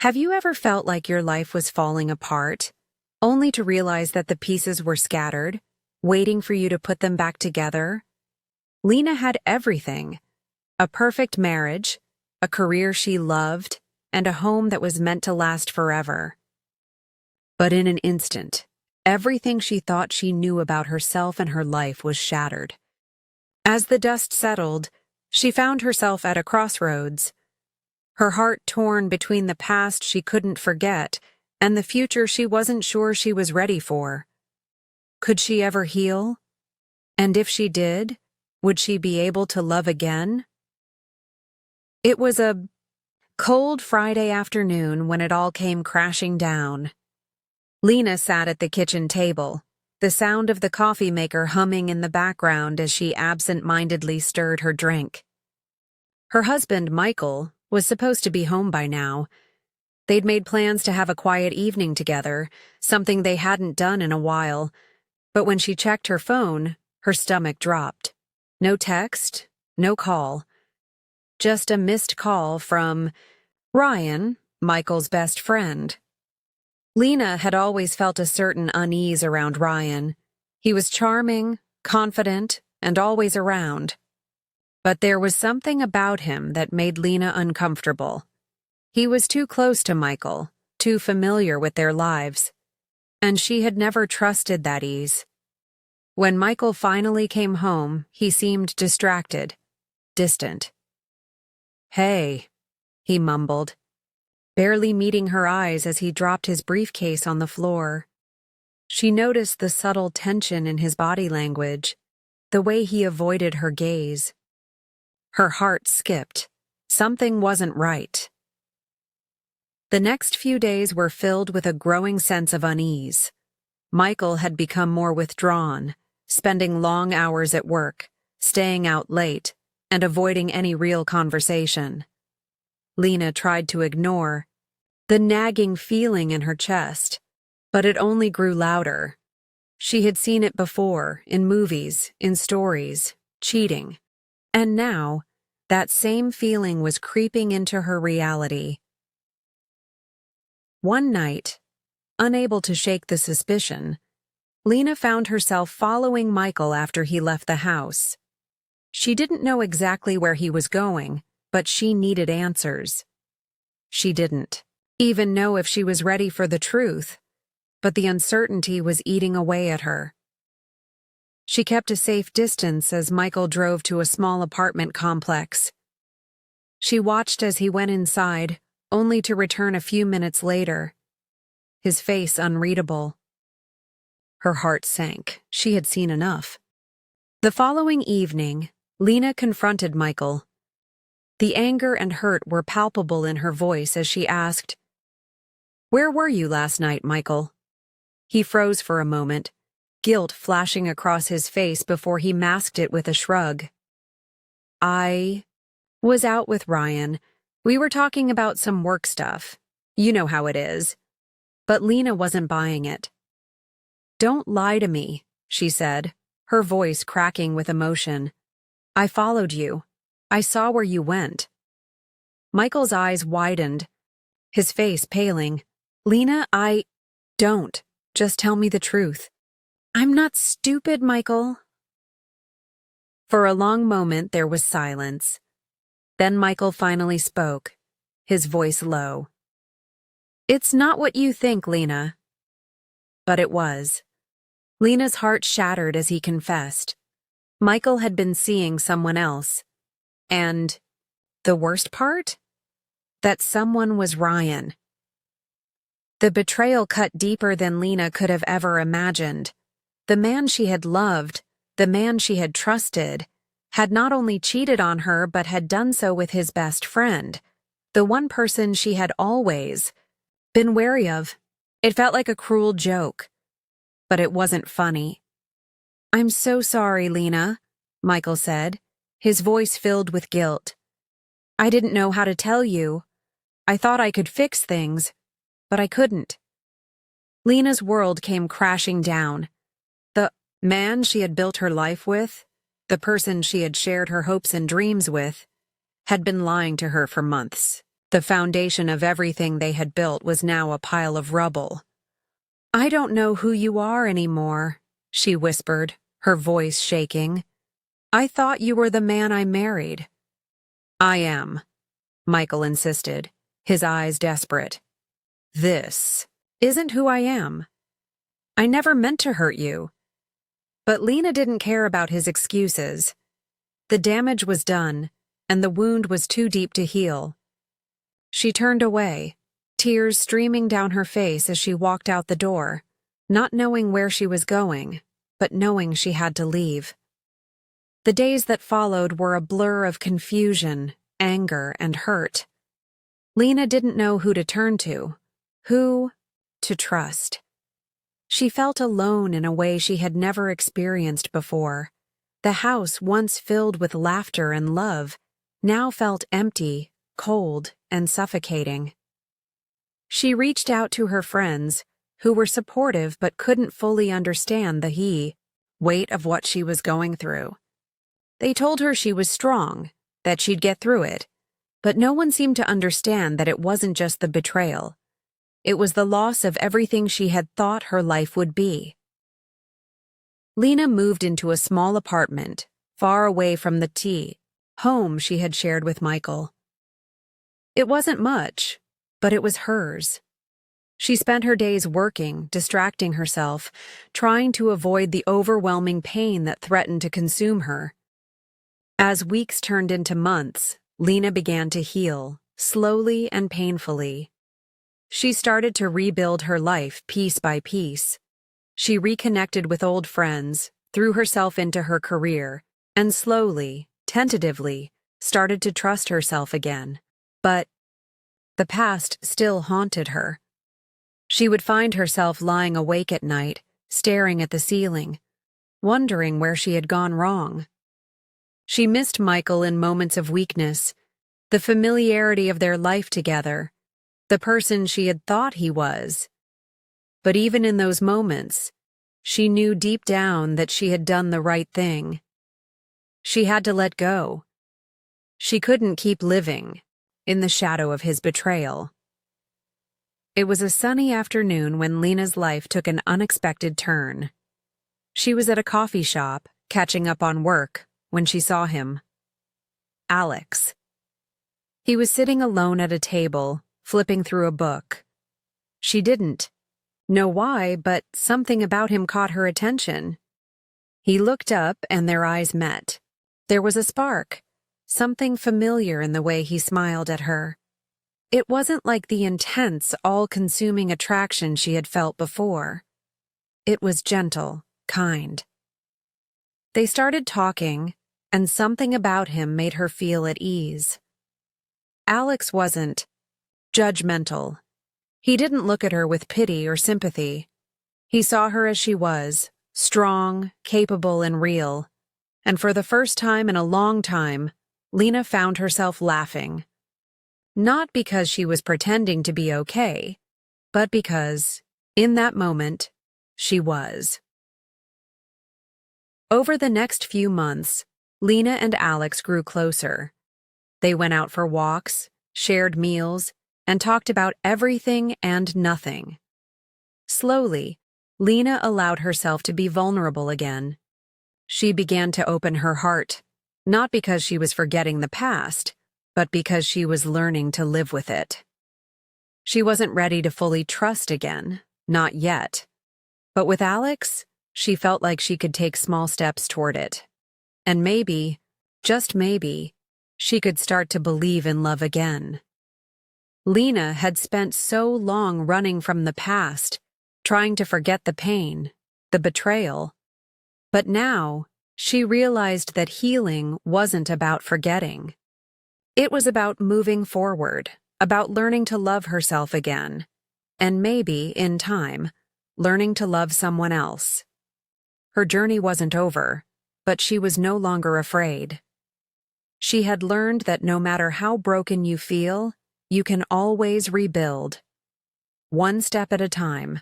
Have you ever felt like your life was falling apart, only to realize that the pieces were scattered, waiting for you to put them back together? Lena had everything: a perfect marriage, a career she loved, and a home that was meant to last forever. But in an instant, everything she thought she knew about herself and her life was shattered. As the dust settled, she found herself at a crossroads, her heart torn between the past she couldn't forget and the future she wasn't sure she was ready for. Could she ever heal? And if she did, would she be able to love again? It was a cold Friday afternoon when it all came crashing down. Lena sat at the kitchen table, the sound of the coffee maker humming in the background as she absent-mindedly stirred her drink. Her husband, Michael, was supposed to be home by now. They'd made plans to have a quiet evening together, something they hadn't done in a while. But when she checked her phone, her stomach dropped. No text, no call. Just a missed call from Ryan, Michael's best friend. Lena had always felt a certain unease around Ryan. He was charming, confident, and always around. But there was something about him that made Lena uncomfortable. He was too close to Michael, too familiar with their lives. And she had never trusted that ease. When Michael finally came home, he seemed distracted, distant. "Hey," he mumbled, barely meeting her eyes as he dropped his briefcase on the floor. She noticed the subtle tension in his body language, the way he avoided her gaze. Her heart skipped. Something wasn't right. The next few days were filled with a growing sense of unease. Michael had become more withdrawn, spending long hours at work, staying out late, and avoiding any real conversation. Lena tried to ignore the nagging feeling in her chest, but it only grew louder. She had seen it before, in movies, in stories, cheating. And now, that same feeling was creeping into her reality. One night, unable to shake the suspicion, Lena found herself following Michael after he left the house. She didn't know exactly where he was going, but she needed answers. She didn't even know if she was ready for the truth, but the uncertainty was eating away at her. She kept a safe distance as Michael drove to a small apartment complex. She watched as he went inside, only to return a few minutes later, his face unreadable. Her heart sank. She had seen enough. The following evening, Lena confronted Michael. The anger and hurt were palpable in her voice as she asked, "Where were you last night, Michael?" He froze for a moment, guilt flashing across his face before he masked it with a shrug. "I was out with Ryan. We were talking about some work stuff. You know how it is." But Lena wasn't buying it. "Don't lie to me," she said, her voice cracking with emotion. "I followed you. I saw where you went." Michael's eyes widened, his face paling. "Lena, don't. Just tell me the truth." "I'm not stupid, Michael." For a long moment there was silence. Then Michael finally spoke, his voice low. "It's not what you think, Lena." But it was. Lena's heart shattered as he confessed. Michael had been seeing someone else. And the worst part? That someone was Ryan. The betrayal cut deeper than Lena could have ever imagined. The man she had loved, the man she had trusted, had not only cheated on her but had done so with his best friend, the one person she had always been wary of. It felt like a cruel joke. But it wasn't funny. "I'm so sorry, Lena," Michael said, his voice filled with guilt. "I didn't know how to tell you. I thought I could fix things, but I couldn't." Lena's world came crashing down. The man she had built her life with, the person she had shared her hopes and dreams with, had been lying to her for months. The foundation of everything they had built was now a pile of rubble. "I don't know who you are anymore," she whispered, her voice shaking. "I thought you were the man I married." "I am," Michael insisted, his eyes desperate. "This isn't who I am. I never meant to hurt you." But Lena didn't care about his excuses. The damage was done, and the wound was too deep to heal. She turned away, tears streaming down her face as she walked out the door, not knowing where she was going, but knowing she had to leave. The days that followed were a blur of confusion, anger, and hurt. Lena didn't know who to turn to, who to trust. She felt alone in a way she had never experienced before. The house, once filled with laughter and love, now felt empty, cold, and suffocating. She reached out to her friends, who were supportive but couldn't fully understand the weight of what she was going through. They told her she was strong, that she'd get through it, but no one seemed to understand that it wasn't just the betrayal. It was the loss of everything she had thought her life would be. Lena moved into a small apartment, far away from the home she had shared with Michael. It wasn't much, but it was hers. She spent her days working, distracting herself, trying to avoid the overwhelming pain that threatened to consume her. As weeks turned into months, Lena began to heal, slowly and painfully. She started to rebuild her life piece by piece. She reconnected with old friends, threw herself into her career, and slowly, tentatively, started to trust herself again. But the past still haunted her. She would find herself lying awake at night, staring at the ceiling, wondering where she had gone wrong. She missed Michael in moments of weakness, the familiarity of their life together, the person she had thought he was. But even in those moments, she knew deep down that she had done the right thing. She had to let go. She couldn't keep living in the shadow of his betrayal. It was a sunny afternoon when Lena's life took an unexpected turn. She was at a coffee shop, catching up on work, when she saw him. Alex. He was sitting alone at a table, flipping through a book. She didn't know why, but something about him caught her attention. He looked up and their eyes met. There was a spark, something familiar in the way he smiled at her. It wasn't like the intense, all-consuming attraction she had felt before. It was gentle, kind. They started talking, and something about him made her feel at ease. Alex wasn't judgmental. He didn't look at her with pity or sympathy. He saw her as she was, strong, capable, and real. And for the first time in a long time, Lena found herself laughing. Not because she was pretending to be okay, but because, in that moment, she was. Over the next few months, Lena and Alex grew closer. They went out for walks, shared meals, and talked about everything and nothing. Slowly, Lena allowed herself to be vulnerable again. She began to open her heart, not because she was forgetting the past, but because she was learning to live with it. She wasn't ready to fully trust again, not yet. But with Alex, she felt like she could take small steps toward it. And maybe, just maybe, she could start to believe in love again. Lena had spent so long running from the past, trying to forget the pain, the betrayal. But now, she realized that healing wasn't about forgetting. It was about moving forward, about learning to love herself again, and maybe, in time, learning to love someone else. Her journey wasn't over, but she was no longer afraid. She had learned that no matter how broken you feel, you can always rebuild. One step at a time,